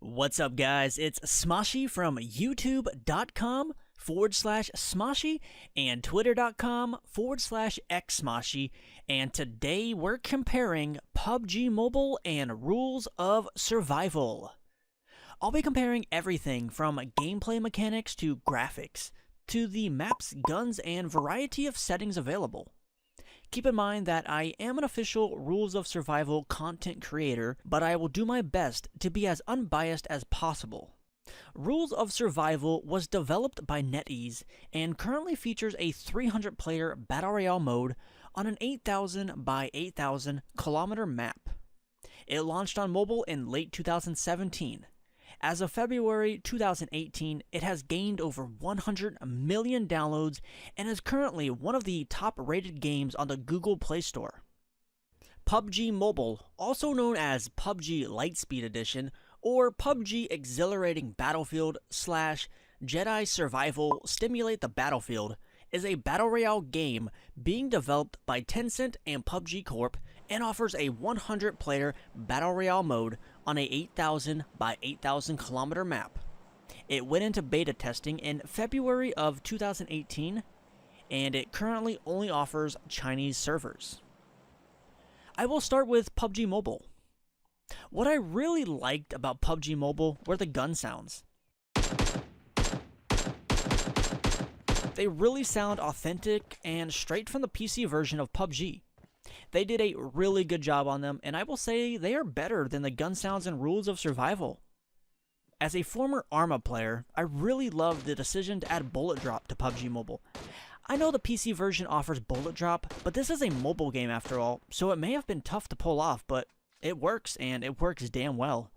What's up, guys? It's Smoshy from youtube.com/Smoshy and twitter.com/xsmoshy, and today we're comparing PUBG Mobile and Rules of Survival. I'll be comparing everything from gameplay mechanics to graphics, to the maps, guns, and variety of settings available. Keep in mind that I am an official Rules of Survival content creator, but I will do my best to be as unbiased as possible. Rules of Survival was developed by NetEase and currently features a 300-player Battle Royale mode on an 8,000 by 8,000 kilometer map. It launched on mobile in late 2017. As of February 2018, it has gained over 100 million downloads and is currently one of the top-rated games on the Google Play Store. PUBG Mobile, also known as PUBG Lightspeed Edition or PUBG Exhilarating Battlefield / Jedi Survival Stimulate the Battlefield, is a Battle Royale game being developed by Tencent and PUBG Corp and offers a 100-player Battle Royale mode on a 8,000 by 8,000 kilometer map. It went into beta testing in February of 2018, and it currently only offers Chinese servers. I will start with PUBG Mobile. What I really liked about PUBG Mobile were the gun sounds. They really sound authentic and straight from the PC version of PUBG. They did a really good job on them, and I will say they are better than the gun sounds and Rules of Survival. As a former Arma player, I really loved the decision to add bullet drop to PUBG Mobile. I know the PC version offers bullet drop, but this is a mobile game after all, so it may have been tough to pull off, but it works, and it works damn well.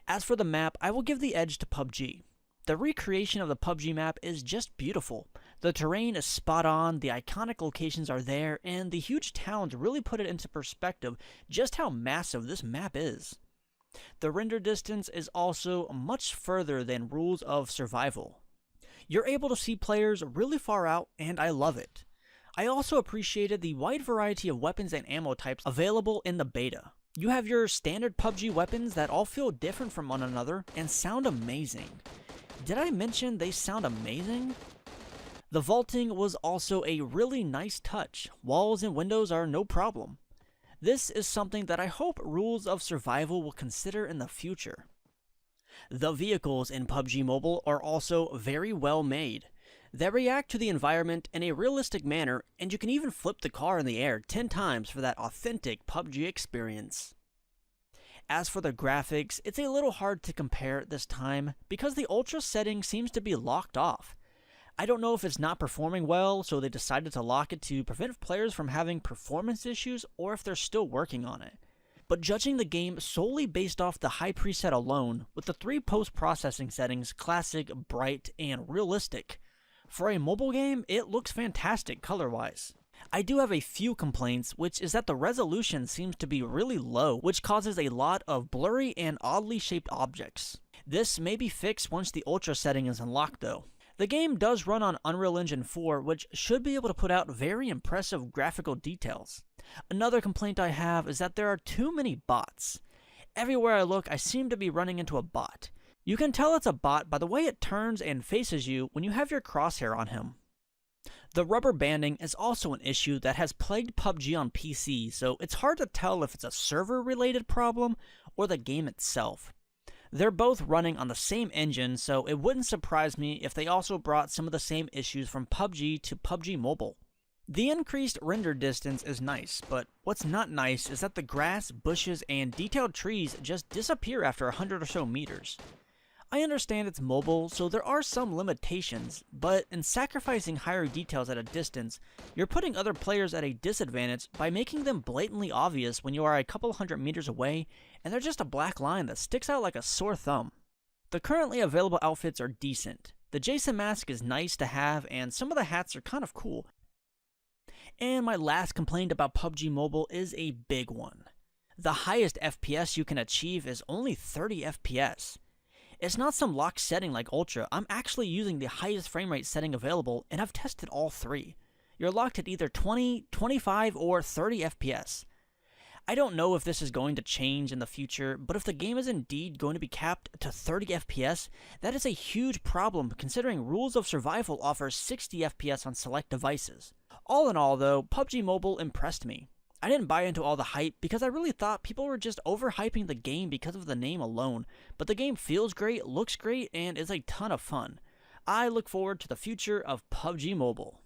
As for the map, I will give the edge to PUBG. The recreation of the PUBG map is just beautiful. The terrain is spot on, the iconic locations are there, and the huge towns really put it into perspective just how massive this map is. The render distance is also much further than Rules of Survival. You're able to see players really far out, and I love it. I also appreciated the wide variety of weapons and ammo types available in the beta. You have your standard PUBG weapons that all feel different from one another and sound amazing. Did I mention they sound amazing? The vaulting was also a really nice touch. Walls and windows are no problem. This is something that I hope Rules of Survival will consider in the future. The vehicles in PUBG Mobile are also very well made. They react to the environment in a realistic manner, and you can even flip the car in the air 10 times for that authentic PUBG experience. As for the graphics, it's a little hard to compare this time because the Ultra setting seems to be locked off. I don't know if it's not performing well, so they decided to lock it to prevent players from having performance issues, or if they're still working on it. But judging the game solely based off the high preset alone, with the 3 post-processing settings, classic, bright, and realistic, for a mobile game, it looks fantastic color-wise. I do have a few complaints, which is that the resolution seems to be really low, which causes a lot of blurry and oddly shaped objects. This may be fixed once the Ultra setting is unlocked though. The game does run on Unreal Engine 4, which should be able to put out very impressive graphical details. Another complaint I have is that there are too many bots. Everywhere I look, I seem to be running into a bot. You can tell it's a bot by the way it turns and faces you when you have your crosshair on him. The rubber banding is also an issue that has plagued PUBG on PC, so it's hard to tell if it's a server-related problem or the game itself. They're both running on the same engine, so it wouldn't surprise me if they also brought some of the same issues from PUBG to PUBG Mobile. The increased render distance is nice, but what's not nice is that the grass, bushes, and detailed trees just disappear after 100 or so meters. I understand it's mobile, so there are some limitations, but in sacrificing higher details at a distance, you're putting other players at a disadvantage by making them blatantly obvious when you are a couple hundred meters away and they're just a black line that sticks out like a sore thumb. The currently available outfits are decent. The Jason mask is nice to have, and some of the hats are kind of cool. And my last complaint about PUBG Mobile is a big one. The highest FPS you can achieve is only 30 FPS. It's not some locked setting like Ultra. I'm actually using the highest frame rate setting available, and I've tested all 3. You're locked at either 20, 25, or 30 FPS. I don't know if this is going to change in the future, but if the game is indeed going to be capped to 30 FPS, that is a huge problem considering Rules of Survival offers 60 FPS on select devices. All in all though, PUBG Mobile impressed me. I didn't buy into all the hype because I really thought people were just overhyping the game because of the name alone, but the game feels great, looks great, and is a ton of fun. I look forward to the future of PUBG Mobile.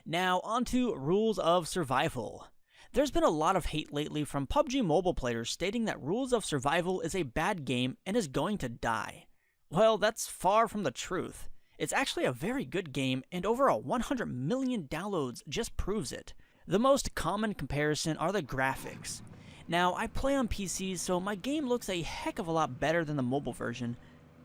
Now onto Rules of Survival. There's been a lot of hate lately from PUBG Mobile players stating that Rules of Survival is a bad game and is going to die. Well, that's far from the truth. It's actually a very good game, and over 100 million downloads just proves it. The most common comparison are the graphics. Now, I play on PC, so my game looks a heck of a lot better than the mobile version,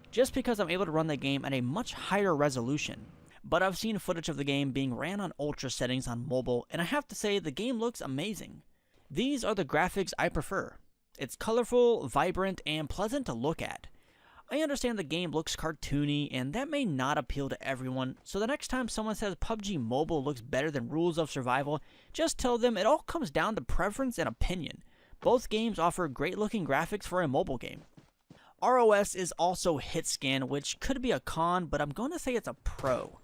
just because I'm able to run the game at a much higher resolution. But I've seen footage of the game being ran on ultra settings on mobile, and I have to say the game looks amazing. These are the graphics I prefer. It's colorful, vibrant, and pleasant to look at. I understand the game looks cartoony, and that may not appeal to everyone, so the next time someone says PUBG Mobile looks better than Rules of Survival, just tell them it all comes down to preference and opinion. Both games offer great looking graphics for a mobile game. ROS is also hit scan, which could be a con, but I'm going to say it's a pro.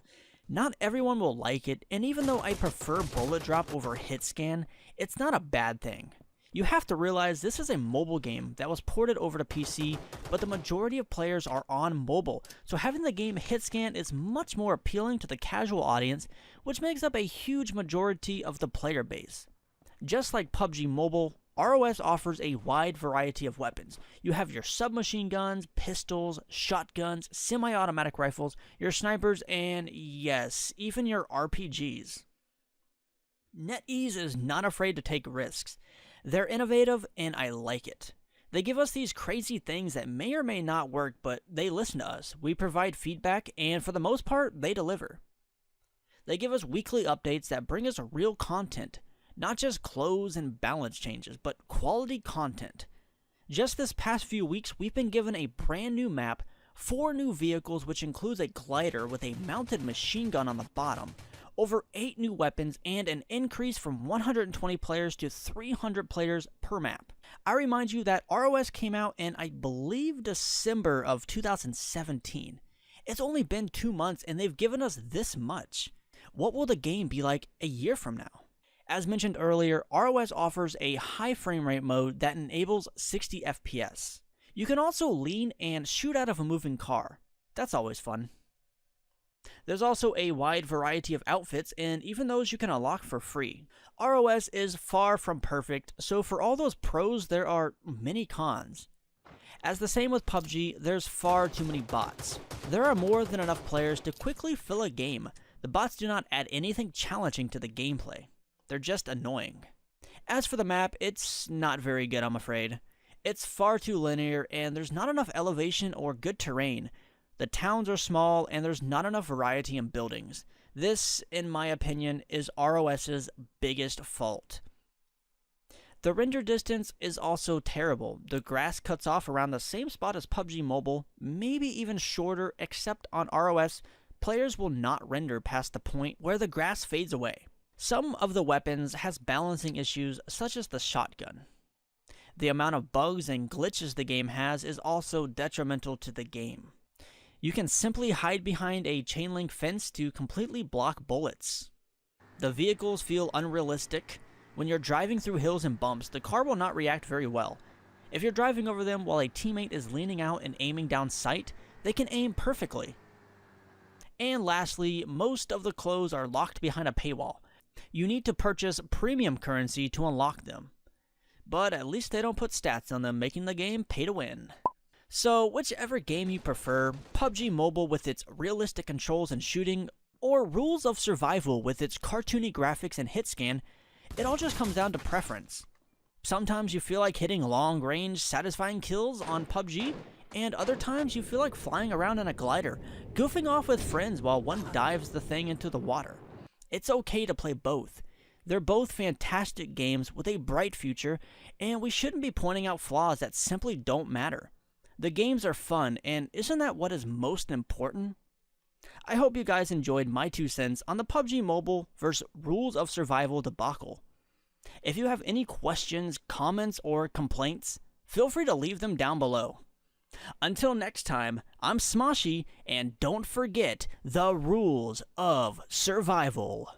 Not everyone will like it, and even though I prefer bullet drop over hit scan, it's not a bad thing. You have to realize this is a mobile game that was ported over to PC, but the majority of players are on mobile, so having the game hit scan is much more appealing to the casual audience, which makes up a huge majority of the player base. Just like PUBG Mobile, ROS offers a wide variety of weapons. You have your submachine guns, pistols, shotguns, semi-automatic rifles, your snipers, and yes, even your RPGs. NetEase is not afraid to take risks. They're innovative, and I like it. They give us these crazy things that may or may not work, but they listen to us. We provide feedback, and for the most part, they deliver. They give us weekly updates that bring us real content. Not just clothes and balance changes, but quality content. Just this past few weeks, we've been given a brand new map, 4 new vehicles which includes a glider with a mounted machine gun on the bottom, over 8 new weapons, and an increase from 120 players to 300 players per map. I remind you that ROS came out in, I believe, December of 2017. It's only been 2 months and they've given us this much. What will the game be like a year from now? As mentioned earlier, ROS offers a high frame rate mode that enables 60 FPS. You can also lean and shoot out of a moving car. That's always fun. There's also a wide variety of outfits, and even those you can unlock for free. ROS is far from perfect, so for all those pros, there are many cons. As the same with PUBG, there's far too many bots. There are more than enough players to quickly fill a game. The bots do not add anything challenging to the gameplay. They're just annoying. As for the map, it's not very good, I'm afraid. It's far too linear, and there's not enough elevation or good terrain. The towns are small, and there's not enough variety in buildings. This, in my opinion, is ROS's biggest fault. The render distance is also terrible. The grass cuts off around the same spot as PUBG Mobile, maybe even shorter, except on ROS, players will not render past the point where the grass fades away. Some of the weapons has balancing issues, such as the shotgun. The amount of bugs and glitches the game has is also detrimental to the game. You can simply hide behind a chain link fence to completely block bullets. The vehicles feel unrealistic. When you're driving through hills and bumps, the car will not react very well. If you're driving over them while a teammate is leaning out and aiming down sight, they can aim perfectly. And lastly, most of the clothes are locked behind a paywall. You need to purchase premium currency to unlock them. But at least they don't put stats on them, making the game pay to win. So, whichever game you prefer, PUBG Mobile with its realistic controls and shooting, or Rules of Survival with its cartoony graphics and hit scan, it all just comes down to preference. Sometimes you feel like hitting long-range, satisfying kills on PUBG, and other times you feel like flying around in a glider, goofing off with friends while one dives the thing into the water. It's okay to play both. They're both fantastic games with a bright future, and we shouldn't be pointing out flaws that simply don't matter. The games are fun, and isn't that what is most important? I hope you guys enjoyed my 2 cents on the PUBG Mobile vs Rules of Survival debacle. If you have any questions, comments, or complaints, feel free to leave them down below. Until next time, I'm Smoshy, and don't forget the rules of survival.